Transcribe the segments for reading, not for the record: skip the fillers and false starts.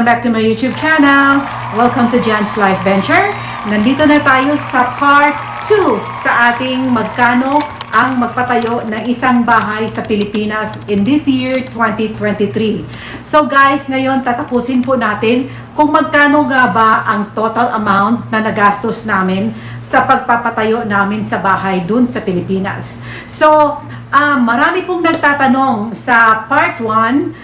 back to my YouTube channel. Welcome to Jan's Life Venture. Nandito na tayo sa part 2 sa ating magkano ang magpatayo ng isang bahay sa Pilipinas in this year 2023. So guys, ngayon tatapusin po natin kung magkano nga ba ang total amount na nagastos namin sa pagpapatayo namin sa bahay dun sa Pilipinas. So, marami pong nagtatanong sa part 1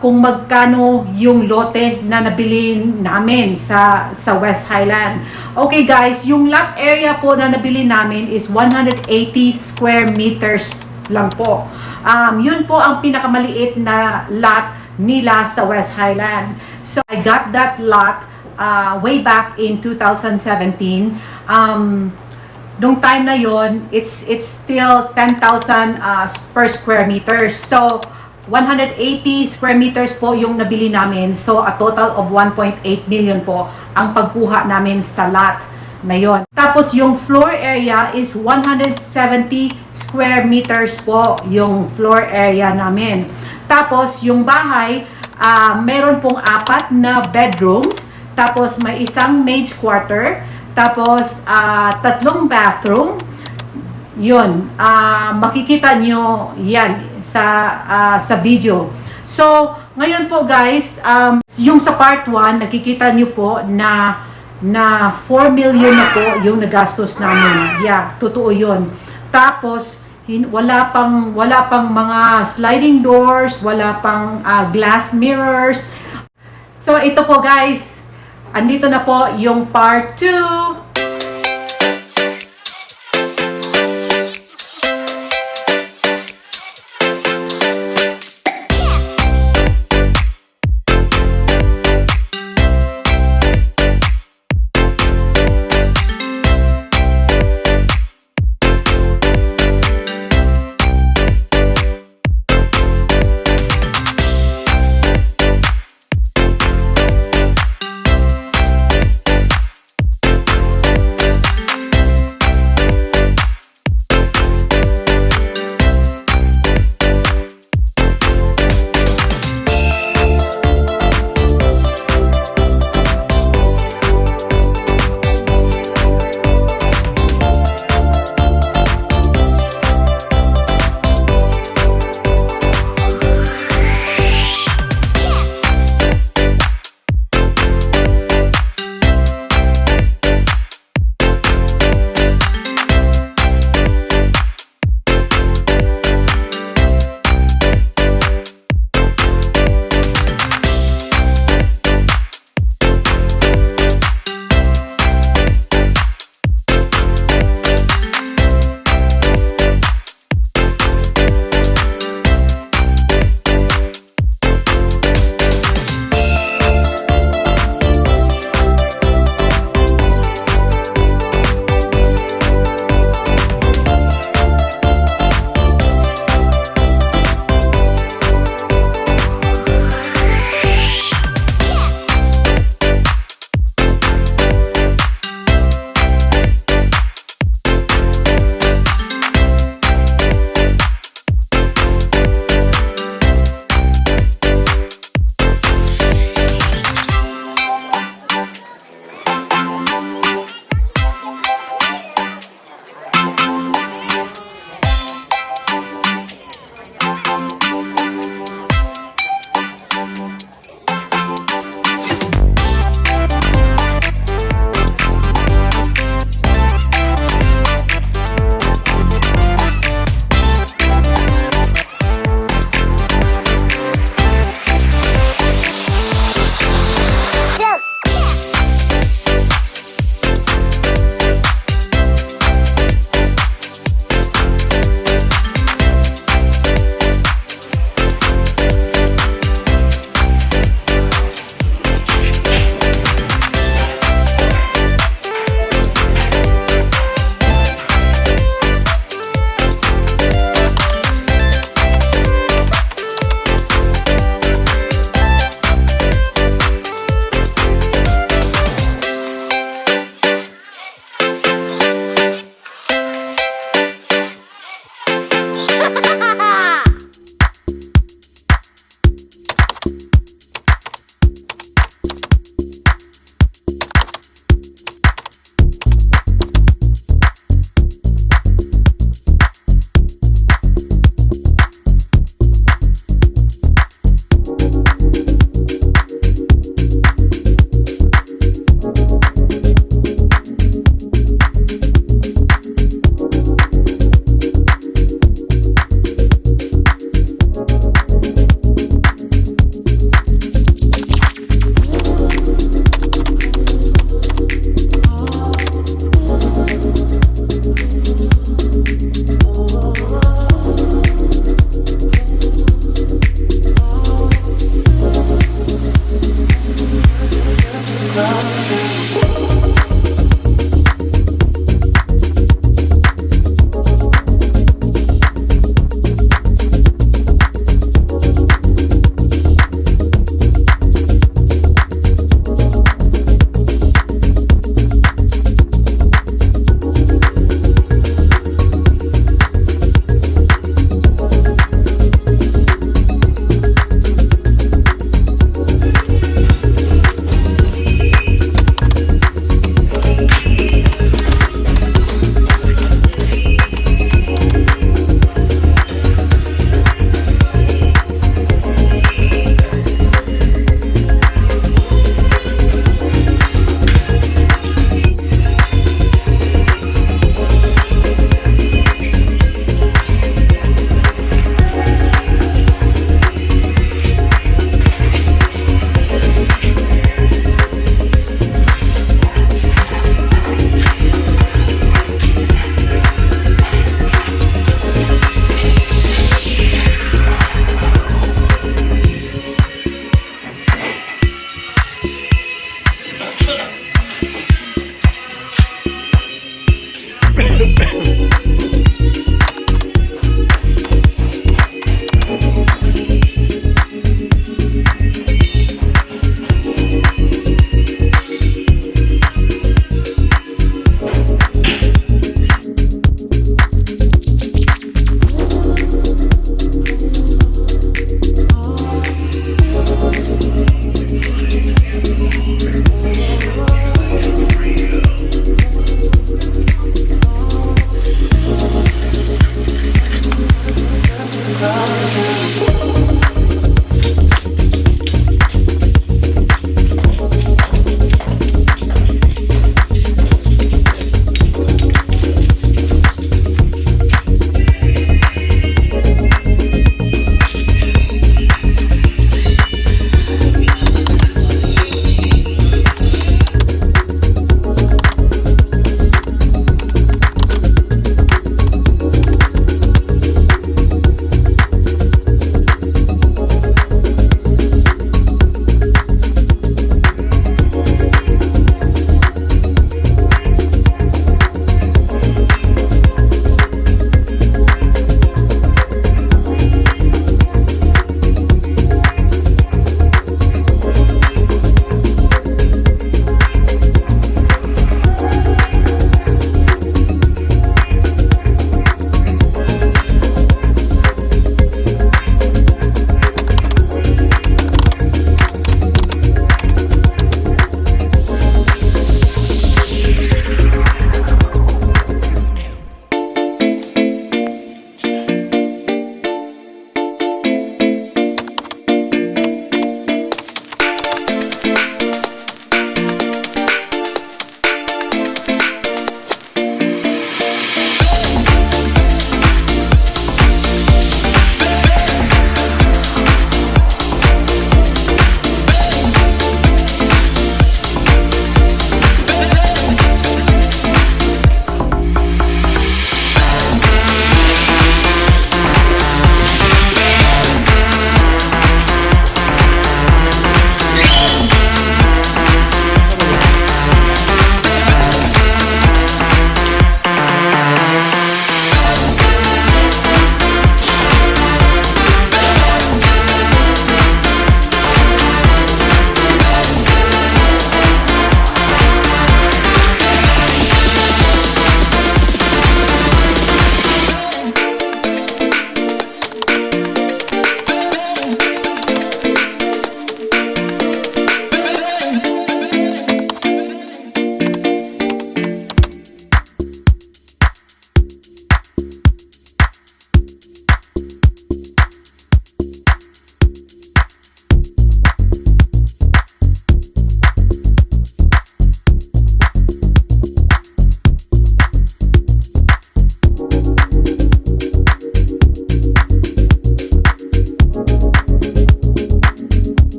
kung magkano yung lote na nabili namin sa West Highland. Okay guys, yung lot area po na nabili namin is 180 square meters lang po. Yun po ang pinakamaliit na lot nila sa West Highland. So I got that lot way back in 2017. Nung time na yon, it's still 10,000 per square meters. So 180 square meters po yung nabili namin. So, a total of 1.8 million po ang pagkuha namin sa lot na yon. Tapos, yung floor area is 170 square meters po yung floor area namin. Tapos, yung bahay, meron pong 4 na bedrooms. Tapos, may isang maid's quarter. Tapos, 3 bathroom. Yun. Makikita nyo yan sa video. So, ngayon po guys, yung sa part 1, nakikita nyo po na 4 million na po yung nagastos namin. Yeah, totoo yun. Tapos, wala pang mga sliding doors, wala pang glass mirrors. So, ito po guys, andito na po yung part 2.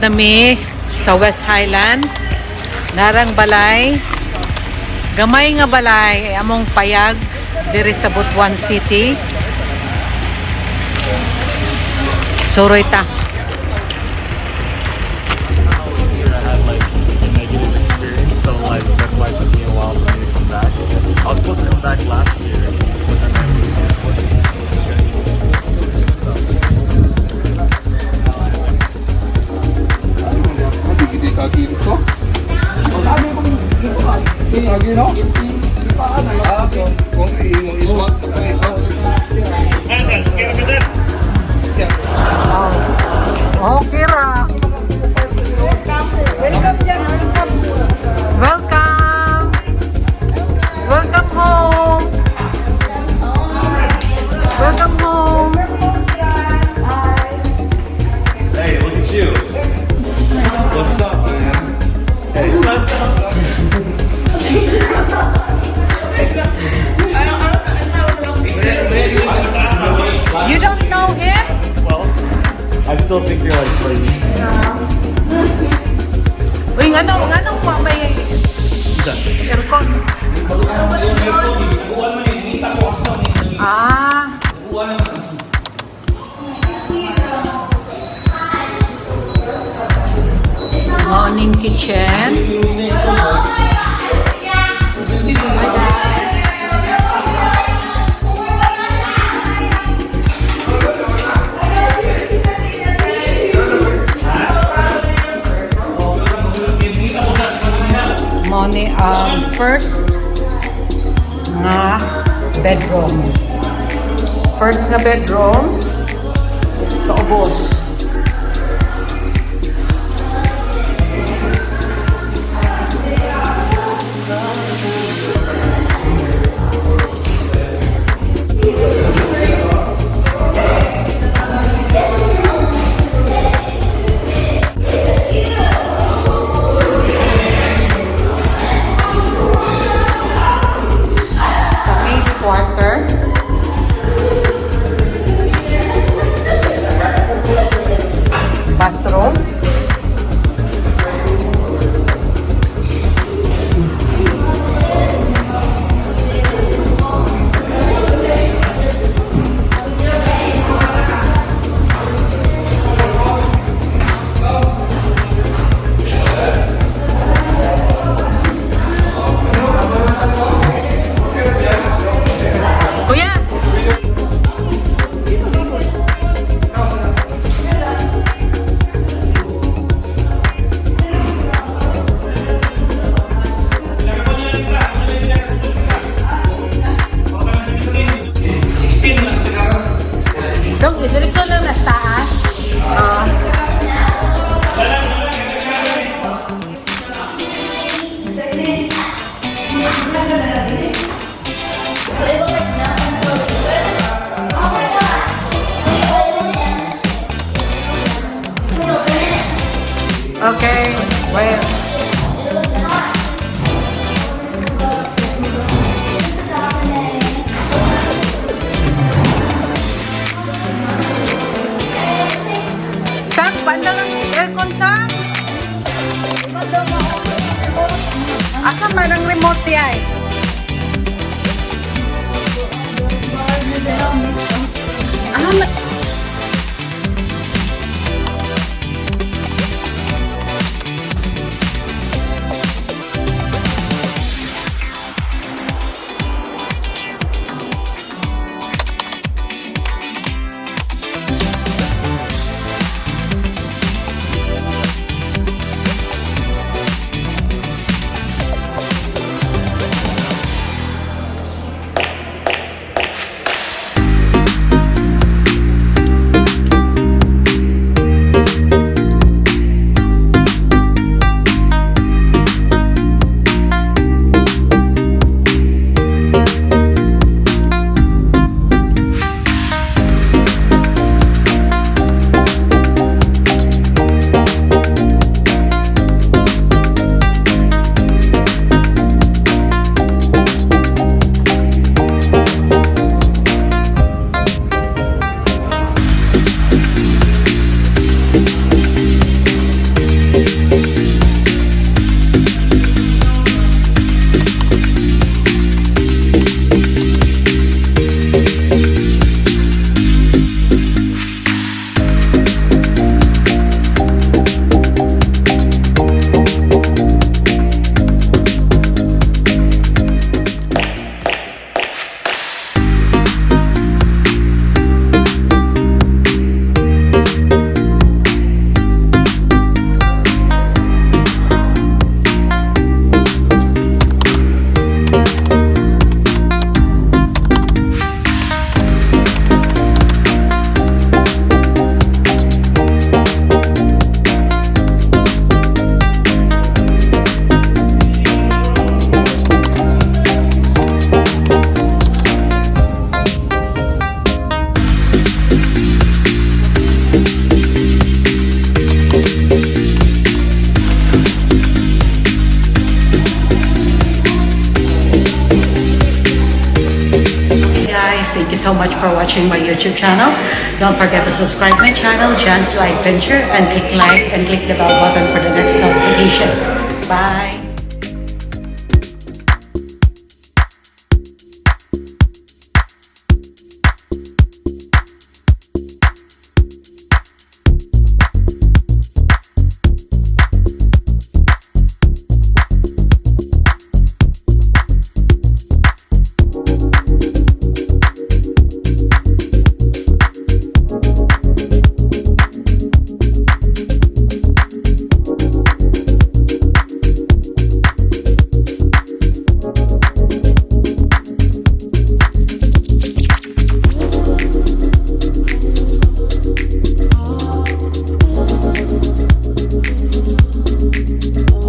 Nami sa West Highland. Narang balay. Gamay nga balay among payag diri sa Butuan City. Suroy ta. So like that's why it took me a while for me to come back. I was supposed to come back last year, but then I really canceled. Okay ra. Welcome dyan, welcome. Welcome. Welcome home. Welcome home. Hey, look at you. What's up, man? Hey, what's up? You don't know him? Well, I still think you're like crazy. Uy, anong pa may aircon? Ah. Morning kitchen. Morning, first nga bedroom. First nga bedroom. Kaubos. Quarter. Bathroom. Diretso lang na taas. Okay, well. Sak, paano lang aircon sa? Asa man ang remote ay? Ano na? you so much for watching my YouTube channel. Don't forget to subscribe my channel, Jan's Life Venture, and click like and click the bell button for the next notification. Bye!